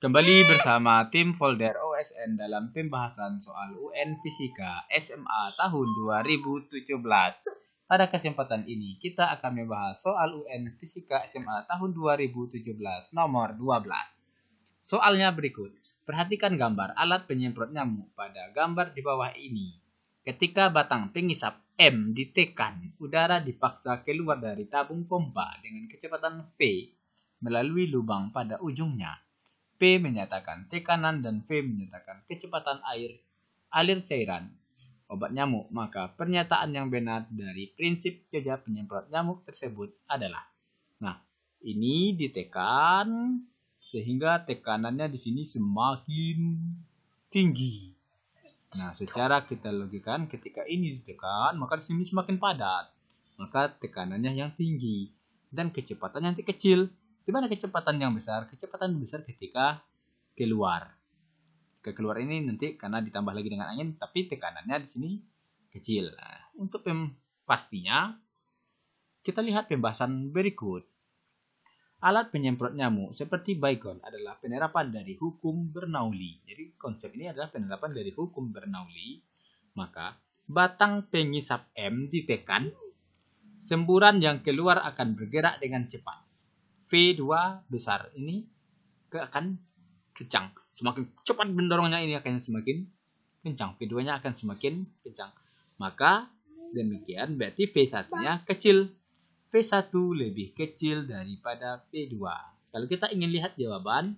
Kembali bersama tim Folder OSN dalam pembahasan soal UN Fisika SMA tahun 2017. Pada kesempatan ini kita akan membahas soal UN Fisika SMA tahun 2017 nomor 12. Soalnya berikut. Perhatikan gambar alat penyemprot nyamuk pada gambar di bawah ini. Ketika batang pengisap M ditekan, udara dipaksa keluar dari tabung pompa dengan kecepatan V melalui lubang pada ujungnya. P menyatakan tekanan dan V menyatakan kecepatan alir cairan obat nyamuk. Maka pernyataan yang benar dari prinsip kerja penyemprot nyamuk tersebut adalah, ini ditekan sehingga tekanannya di sini semakin tinggi. Secara kita logikakan, ketika ini ditekan, maka di sini semakin padat, maka tekanannya yang tinggi dan kecepatannya yang kecil. Di mana kecepatan yang besar? Kecepatan besar ketika keluar. Keluar ini nanti karena ditambah lagi dengan angin, tapi tekanannya di sini kecil. Untuk pastinya, kita lihat pembahasan berikut. Alat penyemprot nyamuk seperti baygon adalah penerapan dari hukum Bernoulli. Jadi konsep ini adalah penerapan dari hukum Bernoulli. Maka batang pengisap M ditekan, semburan yang keluar akan bergerak dengan cepat. V2 besar ini akan kencang. Semakin cepat mendorongnya ini akan semakin kencang. V2-nya akan semakin kencang. Maka demikian berarti V1-nya kecil. V1 lebih kecil daripada V2. Kalau kita ingin lihat jawaban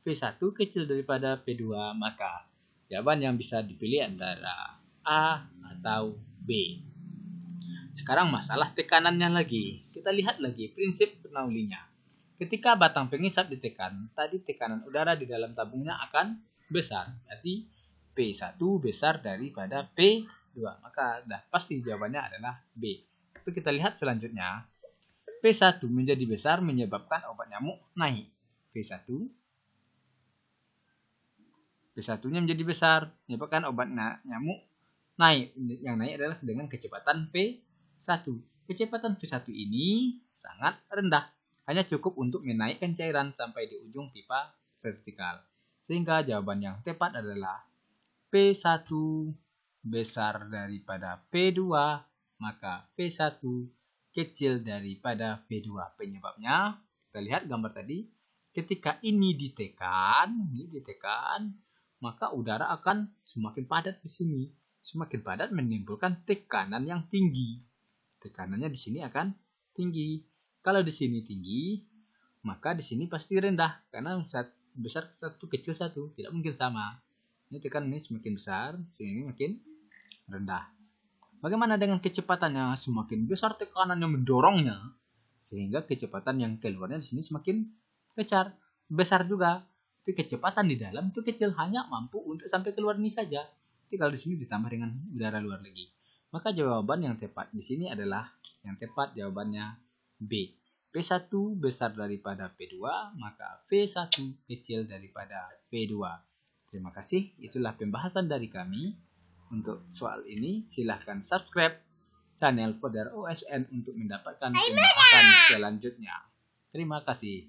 V1 kecil daripada V2, maka jawaban yang bisa dipilih antara A atau B. Sekarang masalah tekanannya lagi. Kita lihat lagi prinsip Bernoulli-nya. Ketika batang pengisap ditekan, tadi tekanan udara di dalam tabungnya akan besar. Berarti P1 besar daripada P2. Maka pasti jawabannya adalah B. Tapi kita lihat selanjutnya. P1 menjadi besar menyebabkan obat nyamuk naik. P1-nya menjadi besar menyebabkan obat nyamuk naik. Yang naik adalah dengan kecepatan V1. Kecepatan V1 ini sangat rendah. Hanya cukup untuk menaikkan cairan sampai di ujung pipa vertikal. Sehingga jawaban yang tepat adalah P1 besar daripada P2, maka V1 kecil daripada V2. Penyebabnya, kita lihat gambar tadi, ketika ini ditekan, maka udara akan semakin padat di sini. Semakin padat menimbulkan tekanan yang tinggi. Tekanannya di sini akan tinggi. Kalau di sini tinggi, maka di sini pasti rendah karena besar satu kecil satu, tidak mungkin sama. Ini tekanan ini semakin besar, sini makin rendah. Bagaimana dengan kecepatannya? Semakin besar tekanan yang mendorongnya, sehingga kecepatan yang keluarnya di sini semakin besar juga. Tapi kecepatan di dalam itu kecil, hanya mampu untuk sampai keluar ini saja. Tapi kalau di sini ditambah dengan udara luar lagi, maka jawaban yang tepat di sini adalah jawabannya B. P1 besar daripada P2, maka V1 kecil daripada P2. Terima kasih, itulah pembahasan dari kami. Untuk soal ini, silahkan subscribe channel Folder OSN untuk mendapatkan pembahasan selanjutnya. Terima kasih.